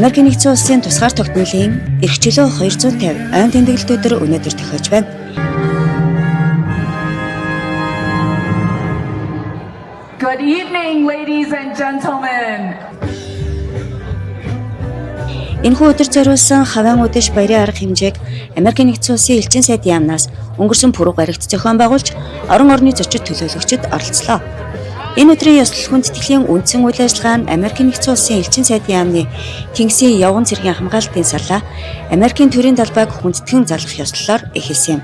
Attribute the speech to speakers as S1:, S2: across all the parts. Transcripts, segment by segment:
S1: Америкийн нэгдсэн улсын тусгаар тогтнолын эрх чөлөө 250 ойн тэмдэглэлт өдөр өнөөдөр тохиож байна.
S2: Good evening, ladies and gentlemen.
S1: Энэхүү өдөр зориулсан хаваан үдэш баярын арга хэмжээг Америкийн нэгдсэн улсын элчин сайдын яамнаас өнгөрсөн пүрэв гарагт зохион байгуулж орон орны зочид төлөөлөгчид оролцлоо. Энэ өдрийн ёслол хүндэтгэлийн үндсэн үйл ажиллагаа нь Америкийн нэгдсэн улсын элчин сайдын яамны Тэнгисийн явган цэргийн хамгаалтын сарлаа Америкийн төрийн далбайг хүндэтгэн залгах ёслолоор эхэлсэн юм.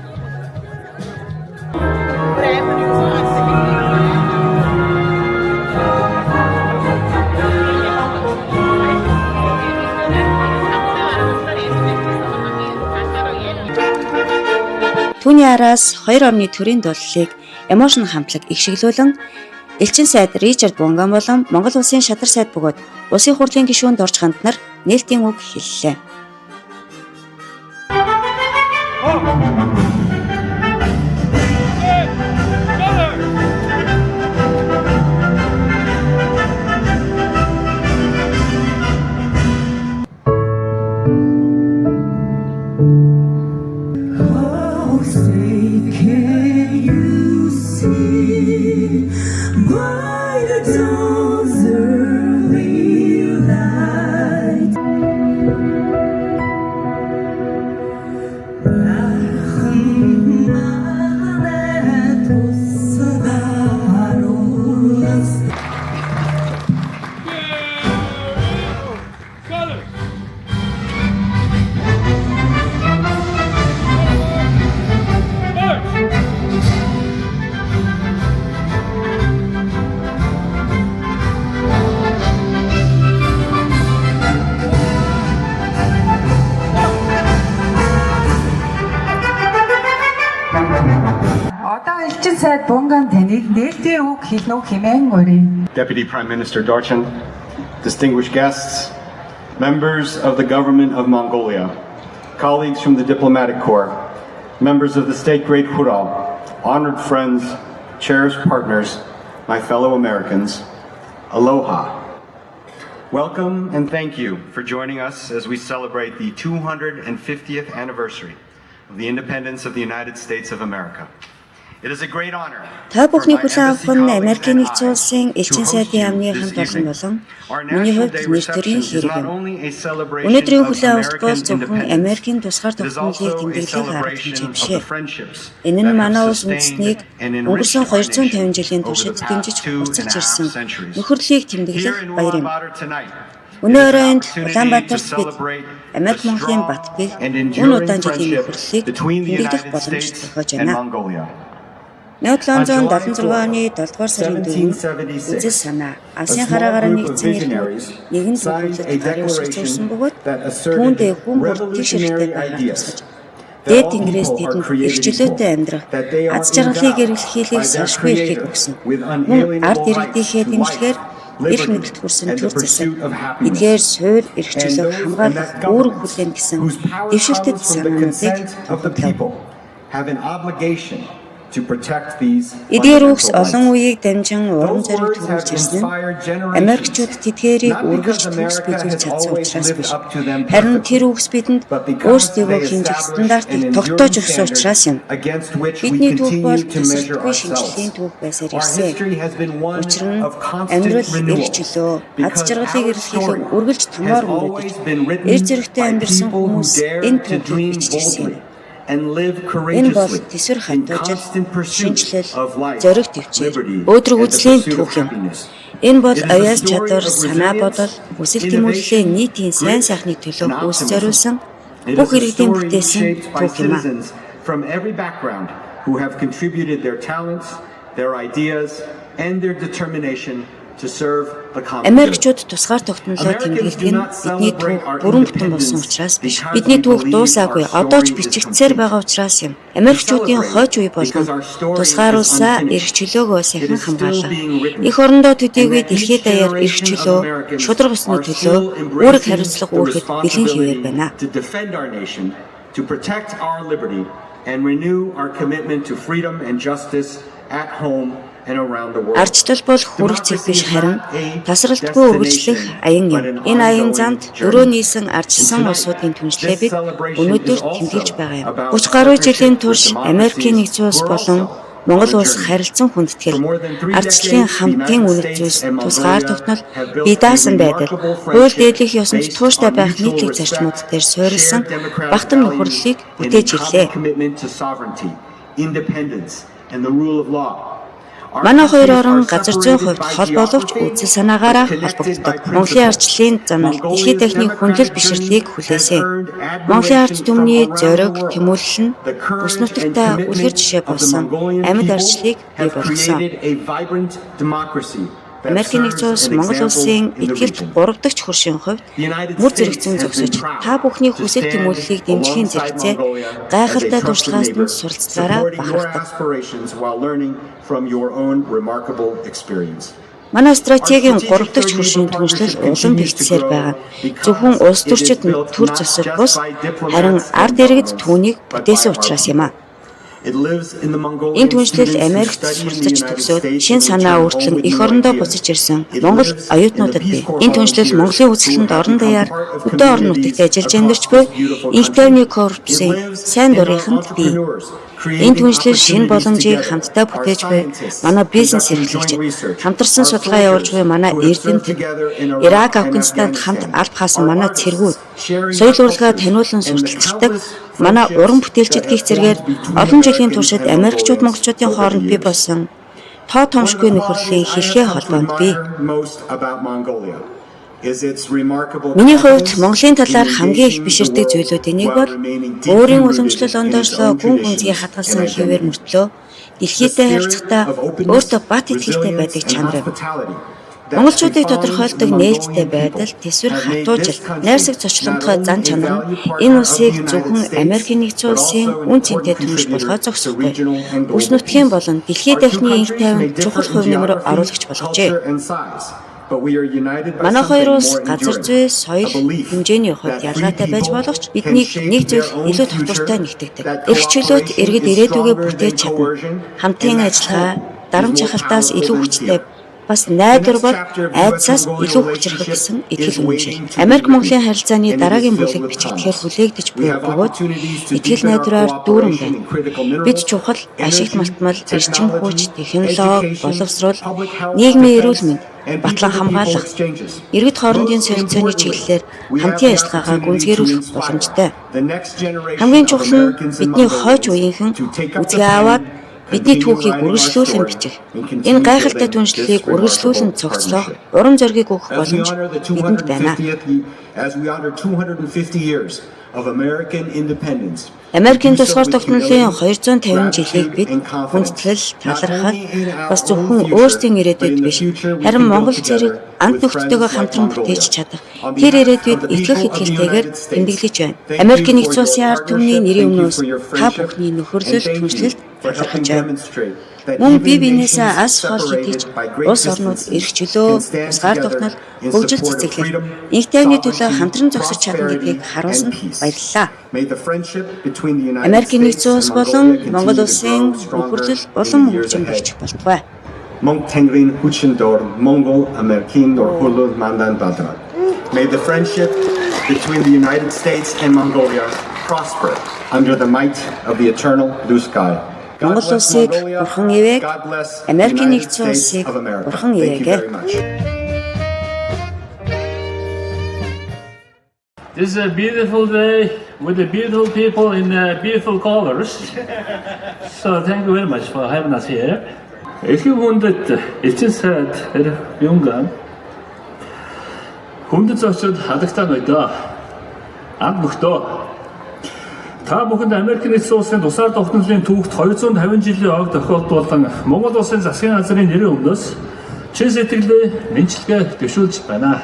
S1: Түүний араас хоёр орны төрийн дуулалыг Emotion хамтлаг эгшиглүүлэн элчин сайд Ричард Бунган болон Монгол улсын шадар сайд бөгөөд улсын хурлын гишүүнд орж ханднаар нээлтийн үг хэллээ.
S3: Deputy Prime Minister Dorchin, distinguished guests, members of the government of Mongolia, colleagues from the diplomatic corps, members of the state Great Khural, honored friends, cherished partners, my fellow Americans, aloha. Welcome and thank you for joining us as we celebrate the 250th anniversary of the independence of the United States of America.
S1: Та бүхний хүлээн авах нь Америкийн нэгдсэн улсын элчин сайдын яамны хамт олон болон миний хувьд нэр төрийн хэрэг юм. Өнөөдрийн хүлээн авалт бол зөвхөн Америкийн тусгаар тогтнолыг тэмдэглэх арга хэмжээ биш. Энэ нь манай улс үндэстнийг өнгөрсөн 250 жилийн туршид дэмжиж буцалж ирсэн нөхөрлөлийг тэмдэглэх баяр юм. Өнөө оройнд Улаанбаатарт бид Америк Монголын Батбэг үн удаан жилийн нөхөрлөлийг тэмдэглэх боломж тохиож байна. 1776 оны 7 дугаар сарын 4-нд үзэл санаа Асын хараагаар нэгдсэн нэгэн зөвлөлд гарыг шилжүүлсэн бөгөөд түүндээ хүн бүрдийг ширхтэй байхаар тусгаж дээд тэнгэрээс тэдэнд эрх чөлөөтэй амьдрах аз жаргалыг эргэлхийлэх салшгүй эрхийг өгсөн. Мөн ард иргэдийнхээ дэмжлэгээр эрх мэдэлд хүрсэн төр засаг эдгээр суур эрх чөлөөг хамгаалах үүрэг хүлээн гэсэн дэвшилтэд санаануудыг
S3: obligation to protect these.
S1: Эдгээр үгс олон үеийг дамжин уран зориг төрүүлж ирсэн нь Америкчууд тэдгээрийг үргэлж төгс биелүүлж чадсан учраас биш. Харин тэр үгс бидэнд өөрсдийгөө хэмжих стандартыг тогтоож өгсөн учраас юм. Бидний түүх бол төсөлтгүй шинжилгээний түүх байсаар ирсэн. Учир нь амьдрал эрх чөлөө, аз жаргалыг эрэлхийлэх үргэлж томоор мөрөдөж, эр зэрэгтэй амьдарсан хүмүүс энэ түүхийг бичижсэн юм. Энэ бол төсвөр хандуужил, шинжилэл, зориг төвчээр, өөдрөг үзлийн түүх юм. Энэ бол аяас чадвар, санаа бодол, хүсэл тэмүүллийн нийтийн сайн сайхны төлөө үүс зориулсан бүх иргэдийн бүтээсэн түүх юм аа.
S3: From every background who have contributed their talents, their ideas and their determination to serve the common.
S1: Америкчууд тусгаар тогтнолоо тэмдэглэдэг нь бидний түүх бүрэн бүтэн болсон учраас биш. Бидний түүх дуусаагүй, одоо ч бичигдсээр байгаа учраас юм. Америкчуудын хойч үе болгон тусгааруулсаа эрх чөлөөгөө сахин хамгаалаа. Их орондоо төдийгүй дэлхийд даяар эрх чөлөө, шудраг усны төлөө үүрэг хариуцлага үүрэхэд бэлэн хэвээр байна.
S3: To protect our liberty and renew our commitment to freedom and justice at home
S1: Ардчил бол хүрэх зэрэг биш харин тасралтгүй үргэлжлэх аян юм. Энэ аян замд өрөө нийсэн ардчилсан улсуудын түншлэлийг өнөөдөр тэмдэглэж байгаа юм. 30 гаруй жилийн турш Америкийн нэгдсэн улс болон Монгол улс харилцан хүндэтгэл, ардчлалын хамтын үнэт зүйлс, тусгаар тогтнол, бие даасан байдал, хууль дээдлэх ёсонд тууштай байх нийтлэг зарчмууд дээр суурилсан багтан нөхөрлөлийг бүтээж ирлээ. Манай хоёр орон газар зүйн хувьд хол боловч үзэл санаагаараа холбогддог. Монголын ардчлалын замнал дэлхийн техник хүндлэл бишрлийг хүлээсэн. Монголын ард түмний зориг, тэмүүлэл нь бүс нутагтаа үлгэр жишээ болсон амьд ардчлалыг бий болгосон. Америкийн нэгдсэн улс Монгол улсын этгэлт 3 дахь хөршийн хувьд мөр зэрэгцэн зогсож та бүхний хүсэл тэмүүллийг дэмжихийн зэрэгцээ гайхалтай туршлагаас нь суралцгаараа бахархдаг. Манай стратегийн 3 дахь хөршийн түншлэл улам бэлтсээр байгаа. Зөвхөн улс төрчид нь төр зөсөг бус харин ард иргэд түүнийг бүтээсэн учраас юм а. Энэ түншлэл Америкт суралцж төгсөөд шин санаа өөрчлөн эх орондоо буцаж ирсэн Монгол оюутнуудад бий. Энэ түншлэл Монголын үзэсгэлэнт орон даяар өдөө орон нутагт ажиллаж амьдарч буй инх тайвны корпусын сайн дурынханд бий. Энэ түншлэл шинэ боломжийг хамтдаа бүтээж буй манай бизнес эрхлэгчид, хамтарсан судалгаа явуулж буй манай эрдэмтэд, Ирак, Афганистанд хамт аль хаасан манай цэргүүд, соёл урлагаа таниулан сурталчилдаг манай уран бүтээлчид гих зэргээр олон жилийн туршид Америкчууд монголчуудын хооронд бий болсон тоо томшгүй нөхөрлөлийн хэлхээ холбоонд бий. Миний хувьд Монголын талаар хамгийн их биширдэг зүйлүүдийн нэг бол өөрийн уламжлал ондоошлоо гүн гүнзгий хадгалсан хэвээр мөртлөө дэлхийдээ харилцахдаа өөртөө бат итгэлтэй байдаг чанар. Монголчуудыг тодорхойлдог нээлттэй байдал, тэсвэр хатуужил, найрсаг зочломтгой зан чанар нь энэ улсыг зөвхөн Америкийн нэгдсэн улсын үн цэнтэй түнш болгоод зогсохгүй. Бүс нутгийн болон дэлхийн дахны инх тайван чухал хувь нэмэр оруулагч болгожээ. Манай хоёр улс газар зүй, соёл, хэмжээний хувьд ялгаатай байж боловч биднийг нэг зүйл илүү тогтвортой нэгтгэдэг. Эрх чөлөөт иргэд ирээдүгээ бүтээж чадна. Хамтын ажиллагаа, дарамт шахалтаас илүү хүчтэй бас найдвар бол айдсаас илүү хүчрэх гэсэн итгэл үнэмшил. Америк Монголын харилцааны дараагийн бүлэг бичигдэхээр хүлээгдэж буй бөгөөд итгэл найдвараар дүүрэн байна. Бид чухал ашигт малтмал, эрчим хүч, технологи, боловсрол, нийгмийн эрүүл мэнд, батлан хамгаалах, иргэд хоорондын солилцооны чиглэлээр хамтын ажиллагаагаа гүнзгийрүүлэх боломжтой. Хамгийн чухал нь бидний хойч үеийнхэн үзгээ аваад бидний түүхийг үргэлжлүүлэн бичих. Энэ гайхалтай түншлэлийг үргэлжлүүлэн цогцлох, урам зориг өгөх боломж бидэнд байна. Америкийн тусгаар тогтнолын 250 жилийг бид хүндэтгэл, талархал бас зөвхөн өөрсдийн ирээдүйд биш, харин Монгол зэрэг амт нөхдөдөө хамтран бүтээж чадах тэр ирээдүйд итгэх итгэлтэйгээр тэмдэглэж байна. Америкийн нэгдсэн улсын ард түмний нэрийн өмнөөс та бүхний нөхөрлөл түншлэлд талархаж байна. Мөн бие биенээсээ ас хол хэтгэж улс орнууд эрх чөлөө, тусгаар тогтнол, хөгжил цэцэглэл, инх тайвны төлөө хамтран зогсож чадна гэдгийг харуулсанд баярлалаа. Америкийн нэгдсэн улс болон Монгол улсын нөхөрлөл улам хөгжимдөгч болтугай.
S3: Mong Tengrin Huchendor, Mongol Amerikin or Hulu Mandan Badra. May the friendship between the United States and Mongolia prosper under the might of the eternal blue sky.
S1: Монгол улсыг бурхан ивэг, Америкийн нэгдсэн улсыг бурхан ивэгэ.
S4: This is a beautiful day with the beautiful people in beautiful colors. So thank you very much for having us here. Эрхийн хүндэт элчин сайд Юнган хүндэт зочид хадагтай байдаа. Анд нөхдөө. Та бүхэнд Америкийн нэгдсэн улсын тусаар тогтнолын түүхт 250 жилийн ог тохиолдуулан Монгол улсын засгийн газрын нэрийн өмнөөс чин сэтгэлээ мэдлэгээ дэвшүүлж байна.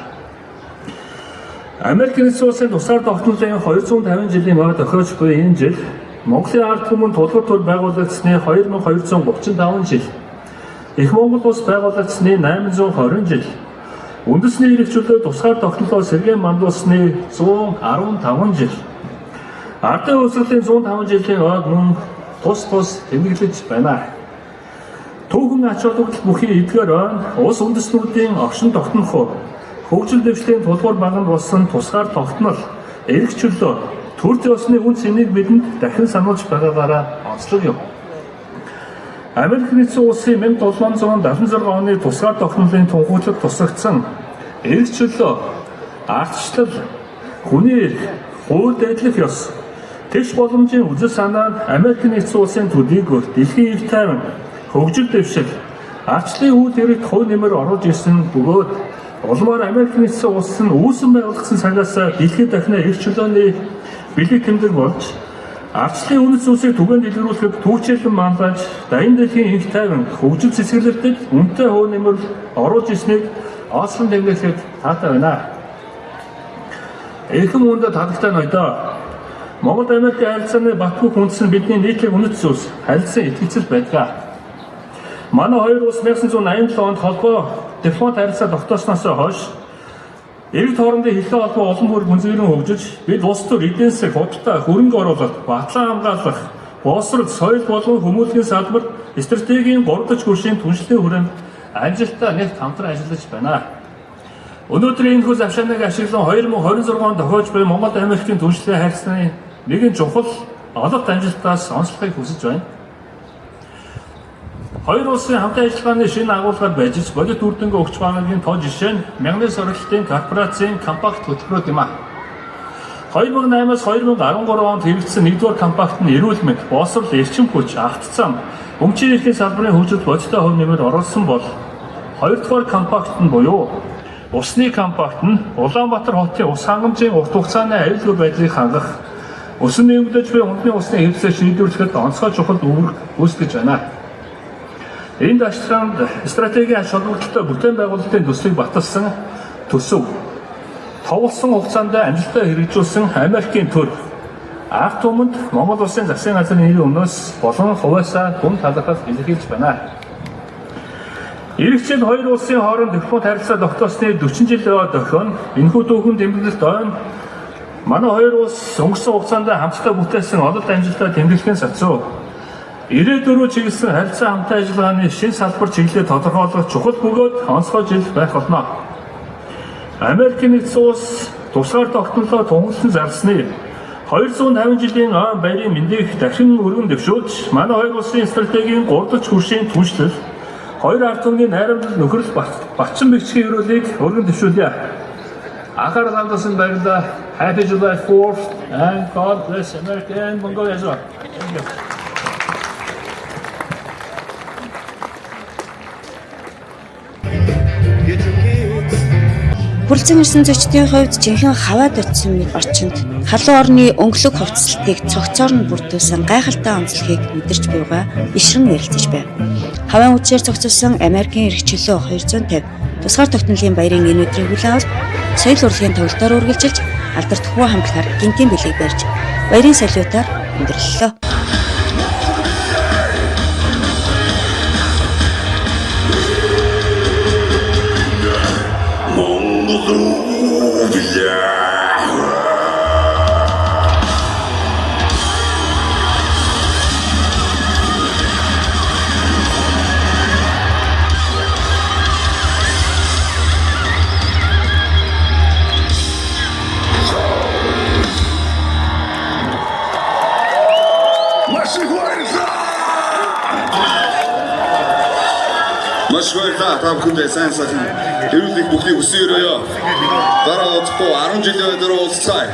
S4: Америкийн нэгдсэн улсын тусаар тогтнолын 250 жилийн ог тохиолж буй энэ жил Монголын ард түмэн тулгуур төр байгуулагдсны 2235 жил. Их Монгол улс байгуулагдсны 820 жил. Үндэсний эрх чөлөө тусгаар тогтнолоо сэргээн мандуулсны 115 жил. Ардын хувьсгалын 105 жилийн ог мөн тус тэмдэглэж байна. Түүхэн ач холбогдол бүхий эдгээр ойн улс үндэстнүүдийн огшин тогтнох хөгжил дэвшлийн тулгуур баганд болсон тусгаар тогтнол, эрх чөлөө, төр зөсний үн цэнийг бидэнд дахин сануулж байгаагаараа онцлог юм. Америк нэгдсэн улсын 1776 оны тусгаар тогтнолын тунхаглалд тусгагдсан эрх чөлөө, ардчлал, хүний эрх, хууль дэдлэх ёс, тэгш боломжийн үзэл санаа нь Америк нэгдсэн улсын төдийгүй дэлхийн эрх тайван, хөгжил дэвшил, ардчлалын үйл хэрэгт хувь нэмэр оруулж ирсэн бөгөөд улмаар Америк нэгдсэн улс нь үүсэн байгуулагдсан цагаас дэлхийд дахин эрх чөлөөний бэлэг тэмдэг болж ардчлалын үнэт зүйлсийг түгээн дэлгэрүүлэхэд түүхчлэн манлаж дайны дэлхийн эрх тайван, хөгжил цэцгэлэгтэд үнэтэй хувь нэмэр оруулж ирснийг Ослон тэмдэглэхэд таатай байна. Эрхэм үүндээ татагтай ноёдоо. Монгол Америк харилцааны батгүй хүндэс нь бидний нийтлэг үнэт зүйлс, харилцан итгэцэл байдаг. Манай хоёр улс 1987 онд холбоо дипломат харилцаа тогтоосноос хойш эрэг хоорондын хэлхээ холбоо олон бүр гүнзгийрэн хөгжиж, бид улс төр эдийн засаг, худалдаа, хөрөнгө оруулалт, батлан хамгаалах, боловсрол, соёл болон хүмүүнлэгийн салбарт стратегийн 3 хүршийн түншлэлийн хүрээнд амжилттай нэгт хамтран ажиллаж байна. Өнөөдөр энэ хөл авшааныг ашиглан 2026 онд тохиож буй Монгол Америкийн түншлэлийн харилцааны нэгэн чухал олонх амжилтаас онцлохыг хүсэж байна. Хоёр улсын хамтын ажиллагааны шинэ агуулгаар байж бодит үр дүнгээ өгч байгаагийн тоо жишээ нь мянган сорилтын корпорацийн компакт хөтөлбөрүүд юм а. 2008-аас 2013 онд хэрэгжсэн 1-р компакт нь эрүүл мэнд, боловсрол, эрчим хүч, агт зам, өмчийн эрхийн салбарын хөгжилд бодиттой хувь нэмэр оруулсан бол 2-р компакт нь буюу усны компакт нь Улаанбаатар хотын ус хангамжийн урт хугацааны аюулгүй байдлыг хангах, усан нэмэгдэж буй үндэсний усны хэрэгцээ шийдвэрлэхэд онцгой чухал үүрэг гүйцэтгэж байна. Энэ даштанд стратегийн ач холбогдолтой бүтээн байгуулалтын төслийг баталсан төсөв, товлсон хугацаанд амжилттай хэрэгжүүлсэн Америкийн төр, ард түмэнд Монгол улсын засгийн газрын нэрийн өмнөөс болон хуваасаа гүн талархал илэрхийлж байна. Ирэх жил хоёр улсын хооронд дипломат харилцаа тогтоосны 40 жил дохион энэхүү түүхэн тэмдэглэлт ойн манай хоёр улс өнгөрсөн хугацаанд хамтдаа бүтээсэн ололт амжилтаа тэмдэглэхийн сацуу. Ирээдүйрөө чиглэсэн харилцаа хамтын ажиллагааны шинэ салбар чиглэлээ тодорхойлох чухал бөгөөд онцгой жил байх болно. Америк нэгдсэн улс тусгаар тогтнолоо тунхаглан зарлсны 250 жилийн ойн баярын мэндийг дахин өргөн дэвшүүлж, манай хоёр улсын стратегийн 3 хүршийн түншлэл, хоёр ард түмний найрамдал нөхөрл батчин бичгийн өрөөлийг өргөн дэвшүүлье. Анхаарал хандсан баярлалаа. Happy July 4th and God bless America and Mongolia as well. Thank you.
S1: Хүрлцэн ирсэн зочдын хувьд жинхэнэ хаваад очсон орчинд халуун орны өнгөлөг хувцсалтыг цогцоор нь бүрдүүлсэн гайхалтай онцлогийг мэдэрч буйгаа ишрэн ярилцаж байв. Хаваан үдшээр цогцолсон Америкийн эрх чөлөө 250 тусгаар тогтнолын баярын энэ өдрийн хүлээн авалт соёл урлагийн тоглолтоор үргэлжилж алдарт хүү хамтлагаар гинтийн бэлэг барьж баярын салютаар өндөрлөлөө.
S5: Маш баярлалаа. Та бүхэндээ сайн сайхан эрүүл их бүхнийг хүсэн өрөөё. Дараа удахгүй 10 жилийн өдөр уулзцай.